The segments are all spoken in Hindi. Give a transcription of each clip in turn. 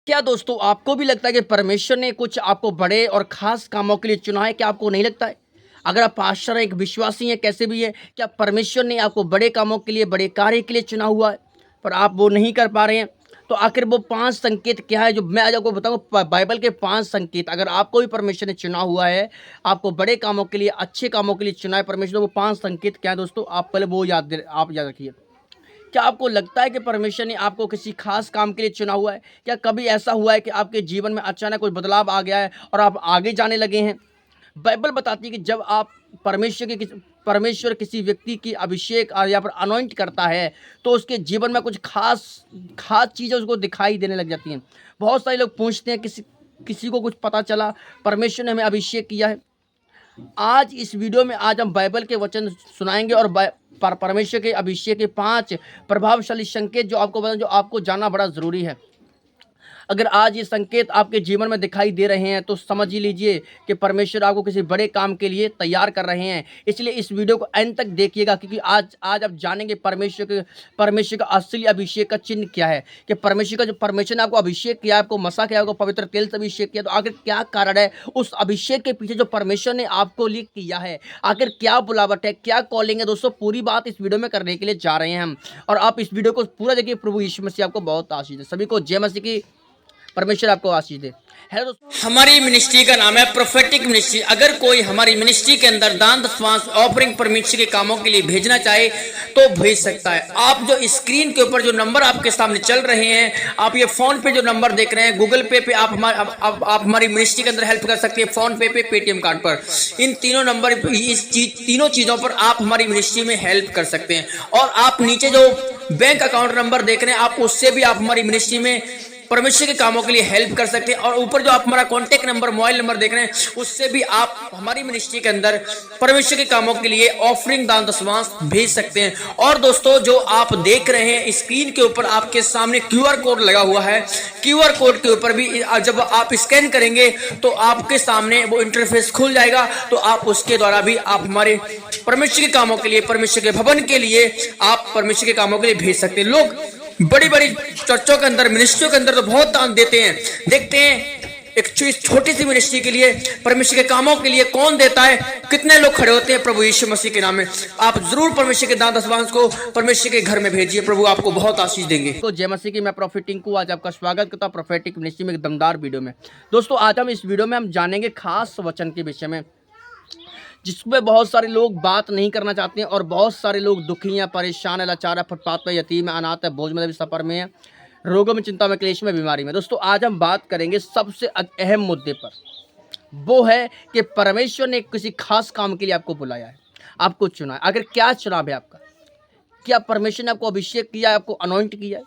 क्या दोस्तों आपको भी लगता है कि परमेश्वर ने कुछ आपको बड़े और ख़ास कामों के लिए चुना है? क्या आपको नहीं लगता है? अगर आप पास्टर हैं, एक विश्वासी हैं, कैसे भी हैं, क्या परमेश्वर ने आपको बड़े कामों के लिए, बड़े कार्य के लिए चुना हुआ है, पर आप वो नहीं कर पा रहे हैं? तो आखिर वो 5 संकेत क्या है जो मैं आज आपको बताऊँगा बाइबल के 5 संकेत अगर आपको भी परमेश्वर ने चुना हुआ है, आपको बड़े कामों के लिए, अच्छे कामों के लिए चुना है परमेश्वर, वो 5 संकेत क्या है दोस्तों? आप पहले वो आप याद रखिए। क्या आपको लगता है कि परमेश्वर ने आपको किसी खास काम के लिए चुना हुआ है? क्या कभी ऐसा हुआ है कि आपके जीवन में अचानक कोई बदलाव आ गया है और आप आगे जाने लगे हैं? बाइबल बताती है कि जब आप परमेश्वर किसी व्यक्ति की अभिषेक या फिर अनॉइंट करता है, तो उसके जीवन में कुछ खास खास चीज़ें उसको दिखाई देने लग जाती हैं। बहुत सारे लोग पूछते हैं किसी किसी को कुछ पता चला, परमेश्वर ने हमें अभिषेक किया है। आज इस वीडियो में आज हम बाइबल के वचन सुनाएंगे और परमेश्वर के अभिषेक के 5 प्रभावशाली संकेत जो आपको जो आपको जानना बड़ा ज़रूरी है। अगर आज ये संकेत आपके जीवन में दिखाई दे रहे हैं तो समझ ही लीजिए कि परमेश्वर आपको किसी बड़े काम के लिए तैयार कर रहे हैं। इसलिए इस वीडियो को अंत तक देखिएगा, क्योंकि आज आज आप जानेंगे परमेश्वर का असली अभिषेक का चिन्ह क्या है, कि परमेश्वर ने आपको अभिषेक किया, आपको मसा किया, आपको पवित्र तेल से अभिषेक किया, तो आखिर क्या कारण है उस अभिषेक के पीछे जो परमेश्वर ने आपको लिए किया है? आखिर क्या बुलावट है, क्या कॉलिंग है? दोस्तों पूरी बात इस वीडियो में करने के लिए जा रहे हैं हम, और आप इस वीडियो को पूरा देखिए। प्रभु यीशु मसीह आपको बहुत आशीष दे। सभी को जय मसीह की। परमेश्वर आपको आशीष दे। हेलो दोस्तों, हमारी मिनिस्ट्री का नाम है प्रोफेटिक मिनिस्ट्री। अगर कोई हमारी मिनिस्ट्री के अंदर दान दशमांश ऑफरिंग परमेश्वर के कामों के लिए भेजना चाहे तो भेज सकता है। आप जो स्क्रीन के ऊपर जो नंबर आपके सामने चल रहे हैं, आप ये फोन पे जो नंबर देख रहे हैं, गूगल पे आप हमारी मिनिस्ट्री के अंदर हेल्प कर सकते हैं। फोन पे पेटीएम कार्ड पर, इन तीनों नंबर तीनों चीजों पर आप हमारी मिनिस्ट्री में हेल्प कर सकते हैं। और आप नीचे जो बैंक अकाउंट नंबर देख रहे हैं, आप उससे भी आप हमारी मिनिस्ट्री में परमेश्वर के कामों के लिए हेल्प कर सकते हैं। और ऊपर जो आप हमारा कॉन्टेक्ट नंबर, मोबाइल नंबर देख रहे हैं, उससे भी आप हमारी मिनिस्ट्री के अंदर परमेश्वर के कामों के लिए ऑफरिंग दान दशमांश भेज सकते हैं। और दोस्तों जो आप देख रहे हैं स्क्रीन के ऊपर आपके सामने क्यूआर कोड लगा हुआ है। क्यूआर कोड के ऊपर भी जब आप स्कैन करेंगे तो आपके सामने वो इंटरफेस खुल जाएगा, तो आप उसके द्वारा भी आप हमारे परमेश्वर के कामों के लिए, परमेश्वर के भवन के लिए आप परमेश्वर के कामों के लिए भेज सकते हैं। लोग बड़ी बड़ी चर्चों के अंदर, मिनिस्ट्रियों के अंदर तो बहुत दान देते हैं। देखते हैं एक छोटी सी मिनिस्ट्री के लिए, परमेश्वर के कामों के लिए कौन देता है, कितने लोग खड़े होते हैं प्रभु यीशु मसीह के नाम में। आप जरूर परमेश्वर के दान दशमांश को परमेश्वर के घर में भेजिए, प्रभु आपको बहुत आशीष देंगे। तो जय मसीह की। मैं प्रॉफिट टिंकू आज आपका स्वागत करता हूँ प्रोफेटिक मिनिस्ट्री में एक दमदार वीडियो में। दोस्तों आज हम इस वीडियो में हम जानेंगे खास वचन के विषय में, जिसमें बहुत सारे लोग बात नहीं करना चाहते हैं और बहुत सारे लोग दुखी हैं, परेशान है, लाचार है, फुटपाथ पर यतीम है, अनाथ है, बोझ में सफ़र में है, रोगों में, चिंता में, क्लेश में, बीमारी में। दोस्तों आज हम बात करेंगे सबसे अहम मुद्दे पर, वो है कि परमेश्वर ने किसी खास काम के लिए आपको बुलाया है, आपको चुना है। आखिर क्या चुनाव है आपका? क्या परमेश्वर ने आपको अभिषेक किया है, आपको अनॉइंट किया है,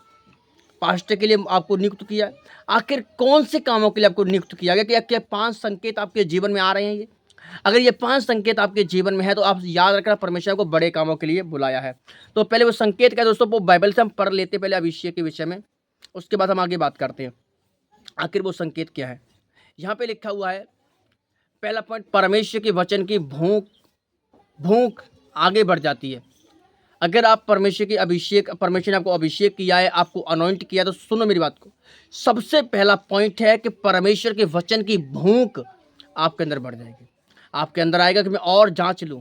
पास्टर के लिए आपको नियुक्त किया है? आखिर कौन से कामों के लिए आपको नियुक्त किया गया? क्या 5 संकेत आपके जीवन में आ रहे हैं? ये अगर ये 5 संकेत आपके जीवन में है तो आप याद रखना परमेश्वर को बड़े कामों के लिए बुलाया है। तो पहले वो संकेत क्या है दोस्तों, वो बाइबल से हम पढ़ लेते हैं पहले अभिषेक के विषय में, उसके बाद हम आगे बात करते हैं आखिर वो संकेत क्या है। यहाँ पे लिखा हुआ है पहला पॉइंट, परमेश्वर के वचन की भूख आगे बढ़ जाती है। अगर आप परमेश्वर ने आपको अभिषेक किया है, आपको अनॉइंट किया, तो सुनो मेरी बात को। सबसे पहला पॉइंट है कि परमेश्वर के वचन की भूख आपके अंदर बढ़ जाएगी। आपके अंदर आएगा कि मैं और जांच लूं,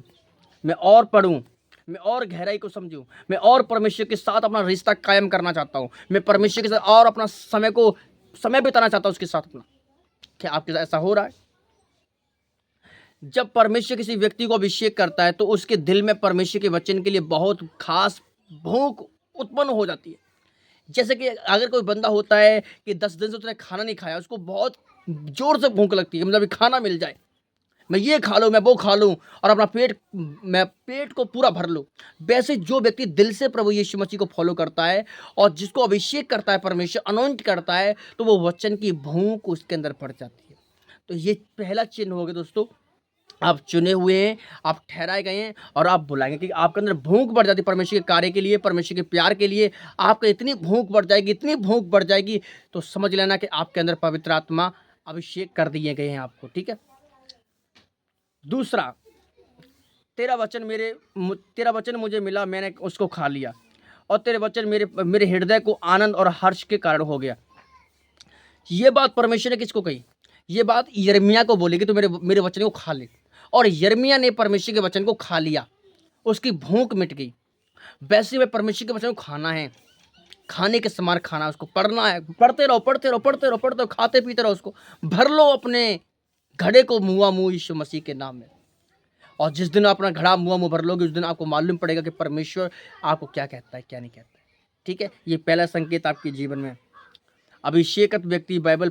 मैं और पढ़ूं, मैं और गहराई को समझूं, मैं और परमेश्वर के साथ अपना रिश्ता कायम करना चाहता हूं, मैं परमेश्वर के साथ और अपना समय बिताना चाहता हूं उसके साथ अपना। क्या आपके साथ ऐसा हो रहा है? जब परमेश्वर किसी व्यक्ति को अभिषेक करता है तो उसके दिल में परमेश्वर के वचन के लिए बहुत खास भूख उत्पन्न हो जाती है। जैसे कि अगर कोई बंदा होता है कि 10 दिन से उसने खाना नहीं खाया, उसको बहुत जोर से भूख लगती है, मतलब खाना मिल जाए, मैं ये खा लूँ, मैं वो खा लूँ और अपना मैं पेट को पूरा भर लूँ। वैसे जो व्यक्ति दिल से प्रभु यीशु मसीह को फॉलो करता है और जिसको अभिषेक करता है परमेश्वर, अनॉइंट करता है, तो वो वचन की भूख उसके अंदर पड़ जाती है। तो ये पहला चिन्ह हो गया दोस्तों, आप चुने हुए हैं, आप ठहराए गए हैं और आप बुलाएंगे कि आपके अंदर भूख बढ़ जाती है परमेश्वर के कार्य के लिए, परमेश्वर के प्यार के लिए। आपका इतनी भूख बढ़ जाएगी, इतनी भूख बढ़ जाएगी, तो समझ लेना कि आपके अंदर पवित्र आत्मा अभिषेक कर दिए गए हैं आपको, ठीक है। दूसरा, तेरा वचन मुझे मिला, मैंने उसको खा लिया, और तेरे वचन मेरे हृदय को आनंद और हर्ष के कारण हो गया। ये बात परमेश्वर ने किसको कही? ये बात यिर्मयाह को बोली कि तू मेरे मेरे वचन को खा ले। और यिर्मयाह ने परमेश्वर के वचन को खा लिया, उसकी भूख मिट गई। वैसे में परमेश्वर के वचन को खाना है, खाने के समान खाना, उसको पढ़ना है, पढ़ते रहो पढ़ते रहो पढ़ते रहो पढ़ते रहो, खाते पीते रहो, उसको भर लो अपने घड़े को मुआ मुँह यीशु मसीह के नाम में। और जिस दिन अपना घड़ा मुआ मुँह भर लोगे, उस दिन आपको मालूम पड़ेगा कि परमेश्वर आपको क्या कहता है, क्या नहीं कहता है। ठीक है, ये पहला संकेत आपके जीवन में। अभिषेकत व्यक्ति बाइबल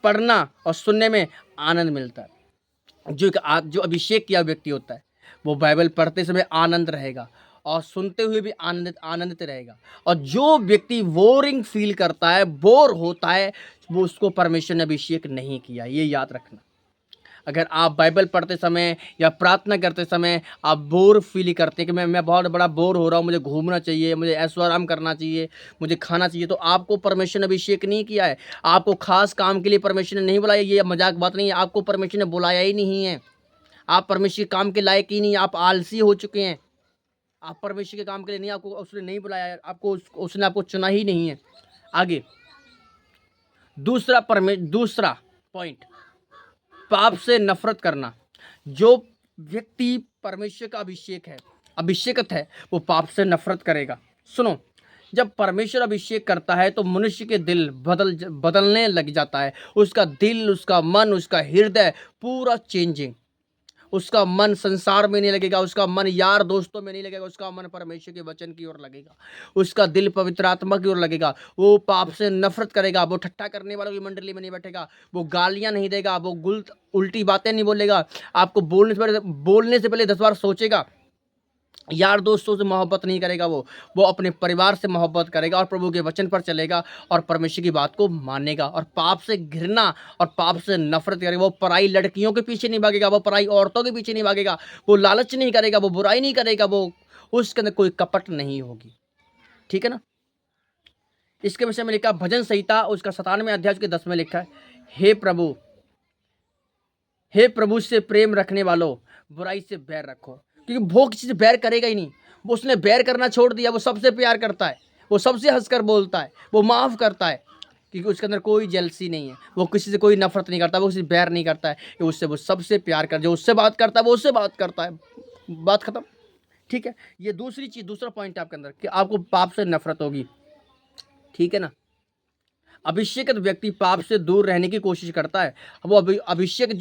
पढ़ना और सुनने में आनंद मिलता है। जो अभिषेक किया व्यक्ति होता है, वो बाइबल पढ़ते समय आनंद रहेगा और सुनते हुए भी आनंदित रहेगा। और जो व्यक्ति बोरिंग फील करता है, बोर होता है, वो उसको परमेश्वर ने अभिषेक नहीं किया। ये याद रखना। अगर आप बाइबल पढ़ते समय या प्रार्थना करते समय आप बोर फील करते हैं कि मैं बहुत बड़ा बोर हो रहा हूँ, मुझे घूमना चाहिए, मुझे ऐशो आराम करना चाहिए, मुझे खाना चाहिए, तो आपको परमेश्वर ने अभिषेक नहीं किया है। आपको खास काम के लिए परमेश्वर ने नहीं बुलाया। ये मजाक बात नहीं है, आपको परमेश्वर ने बुलाया ही नहीं है। आप परमेश्वर के काम के लायक ही नहीं, आप आलसी हो चुके हैं। आप परमेश्वर के काम के लिए नहीं, आपको उसने नहीं बुलाया है, उसने आपको चुना ही नहीं है। आगे दूसरा पॉइंट, पाप से नफरत करना। जो व्यक्ति परमेश्वर का अभिषेकत है, वो पाप से नफरत करेगा। सुनो, जब परमेश्वर अभिषेक करता है तो मनुष्य के दिल बदलने लग जाता है। उसका दिल, उसका मन, उसका हृदय पूरा चेंजिंग। उसका मन संसार में नहीं लगेगा, उसका मन यार दोस्तों में नहीं लगेगा, उसका मन परमेश्वर के वचन की ओर लगेगा, उसका दिल पवित्र आत्मा की ओर लगेगा। वो पाप से नफरत करेगा, वो ठट्ठा करने वालों की मंडली में नहीं बैठेगा, वो गालियां नहीं देगा, वो उल्टी बातें नहीं बोलेगा, आपको बोलने से पहले 10 बार सोचेगा। यार दोस्तों से मोहब्बत नहीं करेगा, वो अपने परिवार से मोहब्बत करेगा और प्रभु के वचन पर चलेगा और परमेश्वर की बात को मानेगा और पाप से घृणा और पाप से नफरत करेगा। वो पराई लड़कियों के पीछे नहीं भागेगा, वो पराई औरतों के पीछे नहीं भागेगा, वो लालच नहीं करेगा, वो बुराई नहीं करेगा, वो उसके अंदर कोई कपट नहीं होगी। ठीक है ना। इसके विषय में लिखा भजन संहिता उसका 97वें अध्याय के 10 में लिखा है, हे प्रभु से प्रेम रखने वालों, बुराई से बैर रखो। क्योंकि वो किसी से बैर करेगा ही नहीं, वो उसने बैर करना छोड़ दिया। वो सबसे प्यार करता है, वो सबसे हंसकर बोलता है, वो माफ़ करता है, क्योंकि उसके अंदर कोई जेलसी नहीं है। वो किसी से कोई नफरत नहीं करता, वो किसी से बैर नहीं करता है, उससे वो सबसे प्यार कर, जो उससे बात करता है वो उससे बात करता है, बात खत्म। ठीक है, ये दूसरा पॉइंट आपके अंदर कि आपको पाप से नफरत होगी। ठीक है ना। अभिषेकत व्यक्ति पाप से दूर रहने की कोशिश करता है। वो अभिषेकत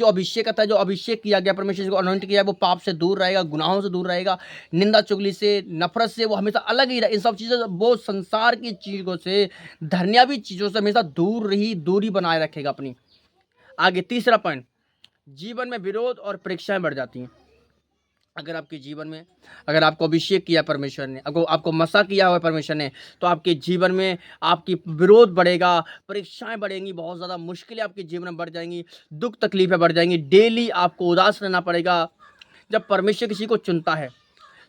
है, जो अभिषेक किया गया, परमेश्वर को अनॉइंट किया है, वो पाप से दूर रहेगा, गुनाहों से दूर रहेगा, निंदा चुगली से, नफरत से वो हमेशा अलग ही रहे। इन सब चीज़ों से, वो संसार की चीज़ों से, धन्यावी चीज़ों से हमेशा दूरी बनाए रखेगा अपनी। आगे तीसरा पॉइंट, जीवन में विरोध और परीक्षाएं बढ़ जाती हैं। अगर आपके जीवन में, अगर आपको अभिषेक किया परमेश्वर ने, अगर आपको मसा किया हुआ परमेश्वर ने, तो आपके जीवन में आपकी विरोध बढ़ेगा, परीक्षाएं बढ़ेंगी, बहुत ज़्यादा मुश्किलें आपके जीवन में बढ़ जाएंगी, दुख तकलीफें बढ़ जाएंगी, डेली आपको उदास रहना पड़ेगा। जब परमेश्वर किसी को चुनता है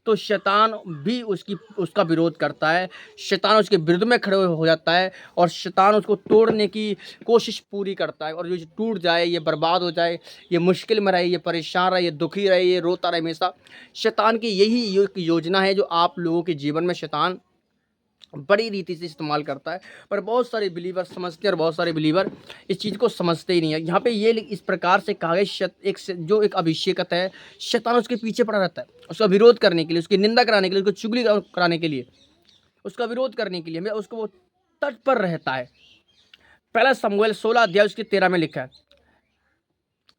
तो शैतान भी उसका विरोध करता है, शैतान उसके विरुद्ध में खड़े हो जाता है और शैतान उसको तोड़ने की कोशिश पूरी करता है। और जो टूट जाए, ये बर्बाद हो जाए, ये मुश्किल में रहे, ये परेशान रहे, ये दुखी रहे, ये रोता रहे हमेशा, शैतान की यही योजना है जो आप लोगों के जीवन में शैतान बड़ी रीति से इस्तेमाल करता है। पर बहुत सारे बिलीवर समझते हैं और बहुत सारे बिलीवर इस चीज़ को समझते ही नहीं है। यहाँ पे ये इस प्रकार से कहा गया, जो एक अभिषेकत है, शैतान उसके पीछे पड़ा रहता है, उसका विरोध करने के लिए, उसकी निंदा कराने के लिए, उसको चुगली कराने के लिए, उसका विरोध करने के लिए, हमें उसको वो तत्पर रहता है। पहला शमूएल 16 अध्याय उसके 13 में लिखा है,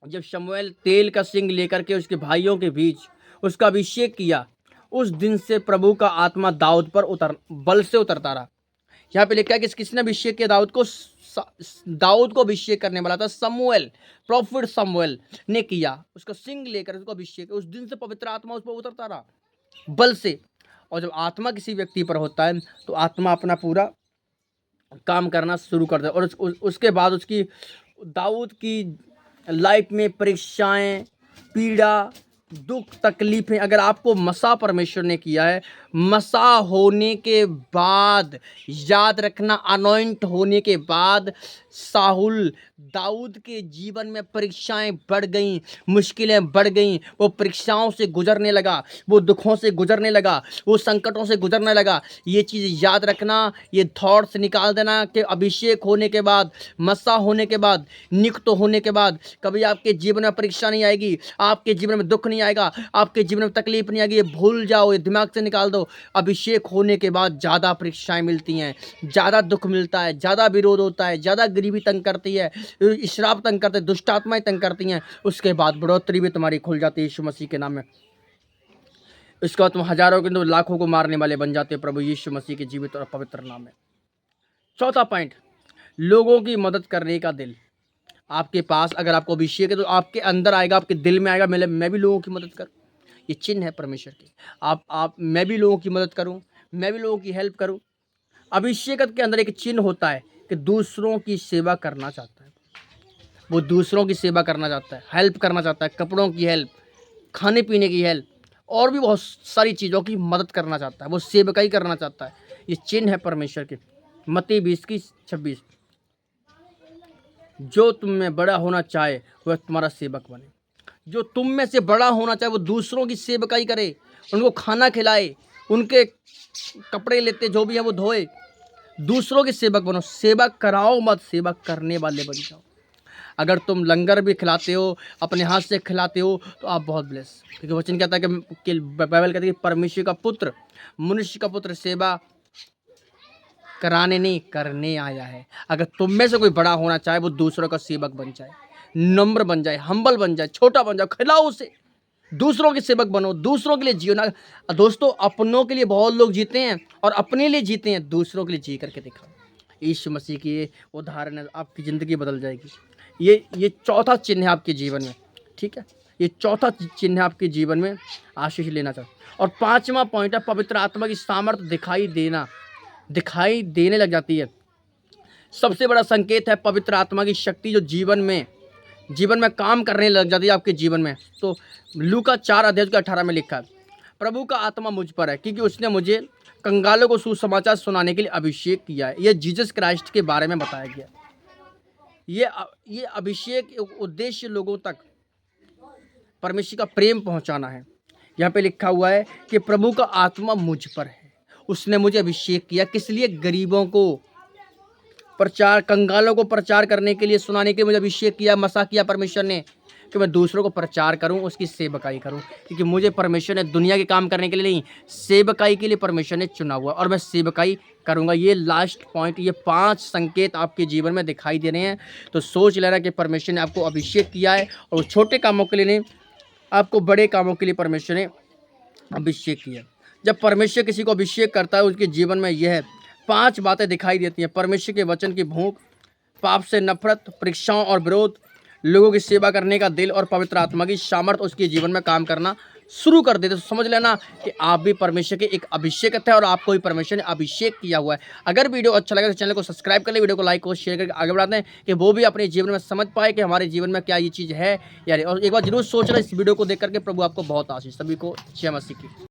जब शमूएल तेल का सिंग लेकर के उसके भाइयों के बीच उसका अभिषेक किया, उस दिन से प्रभु का आत्मा दाऊद पर बल से उतरता रहा। यहाँ पे लिखा है कि किसने अभिषेक किया दाऊद को अभिषेक करने वाला था शमूएल, प्रॉफिट शमूएल ने किया, उसका सिंग लेकर उसको अभिषेक। उस दिन से पवित्र आत्मा उस पर उतरता रहा बल से। और जब आत्मा किसी व्यक्ति पर होता है तो आत्मा अपना पूरा काम करना शुरू करता है। और उसके बाद उसकी दाऊद की लाइफ में परीक्षाएं, पीड़ा, दुख, तकलीफें, अगर आपको मसा परमेश्वर ने किया है, मसा होने के बाद, याद रखना, अनॉइंट होने के बाद साहुल दाऊद के जीवन में परीक्षाएं बढ़ गईं, मुश्किलें बढ़ गईं। वो परीक्षाओं से गुजरने लगा, वो दुखों से गुजरने लगा, वो संकटों से गुजरने लगा। ये चीज़ याद रखना, ये थॉट्स निकाल देना कि अभिषेक होने के बाद, मसा होने के बाद, नियुक्त होने के बाद कभी आपके जीवन में परीक्षा नहीं आएगी, आपके जीवन में दुख नहीं आएगा, आपके जीवन में तकलीफ नहीं आएगी। ये भूल जाओ, ये दिमाग से निकाल दो। अभिषेक होने के बाद ज़्यादा परीक्षाएं मिलती हैं, ज़्यादा दुख मिलता है, ज़्यादा विरोध होता है, ज़्यादा गरीबी तंग करती है, श्राप तंग करते, दुष्ट आत्माएं तंग करती हैं। उसके बाद बढ़ोतरी भी तुम्हारी खुल जाती है यीशु मसीह के नाम में। इसके बाद तुम हजारों के लाखों को मारने वाले बन जाते प्रभु यीशु मसीह के जीवित और पवित्र नाम में। चौथा पॉइंट, लोगों की मदद करने का दिल। आपके पास अगर आपको अभिषेक है तो आपके अंदर आएगा, आपके दिल में आएगा, मैं भी लोगों की मदद करूँ। ये चिन्ह है परमेश्वर के। मैं भी लोगों की मदद करूँ, मैं भी लोगों की हेल्प करूँ। अभिषेक के अंदर एक चिन्ह होता है कि दूसरों की सेवा करना चाहता है। वो दूसरों की सेवा करना चाहता है, हेल्प करना चाहता है, कपड़ों की हेल्प, खाने पीने की हेल्प, और भी बहुत सारी चीज़ों की मदद करना चाहता है। वो सेवकाई करना चाहता है। ये चिन्ह है परमेश्वर के। मत्ती 20:26, जो तुम में बड़ा होना चाहे वह तुम्हारा सेवक बने। जो तुम में से बड़ा होना चाहे वो दूसरों की सेवकाई करे, उनको खाना खिलाए, उनके कपड़े लेते जो भी हैं वो धोए। दूसरों के सेवक बनो। सेवा कराओ मत, सेवा करने वाले बन जाओ। अगर तुम लंगर भी खिलाते हो, अपने हाथ से खिलाते हो, तो आप बहुत ब्लेस। क्योंकि वचन कहता है कि बाइबल कहती है कि परमेश्वर का पुत्र, मनुष्य का पुत्र सेवा कराने नहीं, करने आया है। अगर तुम में से कोई बड़ा होना चाहे वो दूसरों का सेवक बन जाए, नम्र बन जाए, हम्बल बन जाए, छोटा बन जाए, खिलाओ उसे। दूसरों के सेवक बनो, दूसरों के लिए जियो ना। दोस्तों, अपनों के लिए बहुत लोग जीते हैं और अपने लिए जीते हैं, दूसरों के लिए जी करके दिखाओ। यीशु मसीह की ये उदाहरण है, आपकी ज़िंदगी बदल जाएगी। ये चौथा चिन्ह है आपके जीवन में, ठीक है। ये चौथा चिन्ह है आपके जीवन में आशीष लेना चाहिए। और पांचवा पॉइंट है पवित्र आत्मा की सामर्थ्य दिखाई देने लग जाती है। सबसे बड़ा संकेत है पवित्र आत्मा की शक्ति जो जीवन में काम करने लग जाती है आपके जीवन में। तो लूका 4:18 में लिखा है, प्रभु का आत्मा मुझ पर है क्योंकि उसने मुझे कंगालों को सुसमाचार सुनाने के लिए अभिषेक किया है। यह जीसस क्राइस्ट के बारे में बताया गया। ये अभिषेक उद्देश्य लोगों तक परमेश्वर का प्रेम पहुंचाना है। यहाँ पे लिखा हुआ है कि प्रभु का आत्मा मुझ पर है, उसने मुझे अभिषेक किया। किस लिए? गरीबों को प्रचार, कंगालों को प्रचार करने के लिए, सुनाने के लिए मुझे अभिषेक किया, मसा किया परमेश्वर ने कि मैं दूसरों को प्रचार करूं, उसकी सेवकाई करूं। क्योंकि मुझे परमेश्वर ने दुनिया के काम करने के लिए नहीं, सेवकाई के लिए परमेश्वर ने चुना हुआ, और मैं सेवकाई करूंगा। ये लास्ट पॉइंट, ये 5 संकेत आपके जीवन में दिखाई दे रहे हैं। तो सोच लेना कि परमेश्वर ने आपको अभिषेक किया है, और छोटे कामों के लिए नहीं, आपको बड़े कामों के लिए परमेश्वर ने अभिषेक किया। जब परमेश्वर किसी को अभिषेक करता है, उसके जीवन में यह 5 बातें दिखाई देती हैं। परमेश्वर के वचन की भूख, पाप से नफरत, परीक्षाओं और विरोध, लोगों की सेवा करने का दिल, और पवित्र आत्मा की सामर्थ उसके जीवन में काम करना शुरू कर देते। तो समझ लेना कि आप भी परमेश्वर के एक अभिषेक है, और आपको भी परमेश्वर ने अभिषेक किया हुआ है। अगर वीडियो अच्छा लगे तो चैनल को सब्सक्राइब कर ले, वीडियो को लाइक और शेयर करके आगे बढ़ाते हैं कि वो भी अपने जीवन में समझ पाए कि हमारे जीवन में क्या ये चीज़ है यार। और एक बार जरूर सोचना इस वीडियो को देख करके। प्रभु आपको बहुत आशीष। सभी को जय मसीह की।